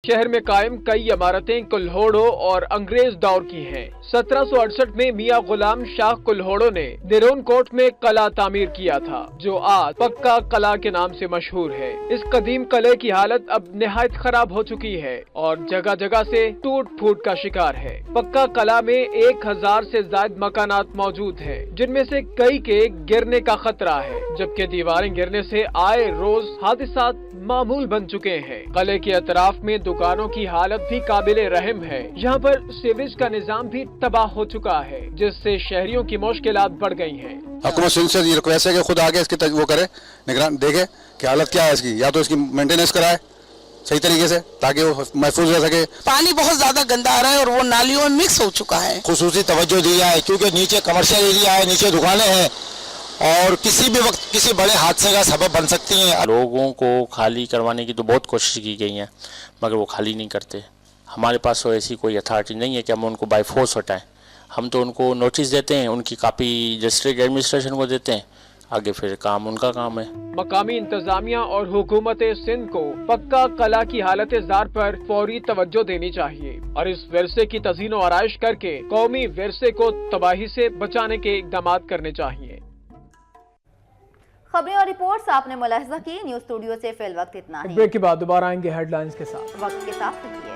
शहर में कायम कई इमारतें कुल्होड़ों और अंग्रेज दौर की हैं। 1768 में मियां गुलाम शाह कुल्होड़ों ने दिरोन कोट में कला तामीर किया था, जो आज पक्का कला के नाम से मशहूर है। इस कदीम किले की हालत अब निहायत खराब हो चुकी है और जगह जगह से टूट फूट का शिकार है। पक्का कला में 1000 से ज्यादा मकानात मौजूद हैं, जिनमें से कई के गिरने का खतरा है, जबकि दीवारें गिरने से आए रोज हादसात मामूल बन चुके हैं। किले के अतराफ में दुकानों की हालत भी काबिले रहम है। यहाँ पर सीवेज का निजाम भी तबाह हो चुका है, जिससे शहरियों की मुश्किलात बढ़ गई हैं। हुकूमत सिंध से ये रिक्वेस्ट है कि खुद आगे इसकी वो करे, निगरान देखे कि हालत क्या है इसकी, या तो इसकी मेंटेनेंस कराए सही तरीके से ताकि वो महफूज रह सके। पानी बहुत ज्यादा गंदा आ रहा है और वो नालियों में मिक्स हो चुका है। खुसूसी तवज्जो दी जाए क्योंकि नीचे कमर्शियल एरिया है, नीचे दुकानें हैं और किसी भी वक्त किसी बड़े हादसे का सबब बन सकती हैं। लोगों को खाली करवाने की तो बहुत कोशिश की गई है, मगर वो खाली नहीं करते। हमारे पास तो ऐसी कोई अथॉरिटी नहीं है कि हम उनको बाय फोर्स हटाएं। हम तो उनको नोटिस देते हैं, उनकी कापी डिस्ट्रिक्ट एडमिनिस्ट्रेशन को देते हैं, आगे फिर काम उनका काम है। मकामी इंतजामिया और हुकूमत सिंध को पक्का कला की हालत ज़ार पर फौरी तवज्जो देनी चाहिए और इस विरसे की तज़ीनो आराइश करके कौमी विरसे को तबाही से बचाने के इक़दाम करने चाहिए। खबरें और रिपोर्ट्स आपने मुलाहिजा की। न्यूज़ स्टूडियो से फिल वक्त इतना ही। ब्रेक के बाद दोबारा आएंगे हेडलाइंस के साथ। वक्त के साथ रहिए।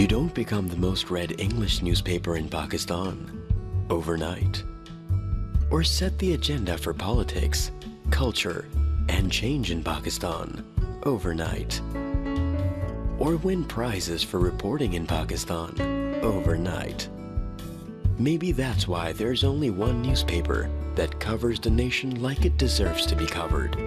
You don't become the most read English newspaper in Pakistan overnight, or set the agenda for politics, culture, and change in Pakistan overnight, or win prizes for reporting in Pakistan overnight. Maybe that's why there's only one newspaper that covers the nation like it deserves to be covered.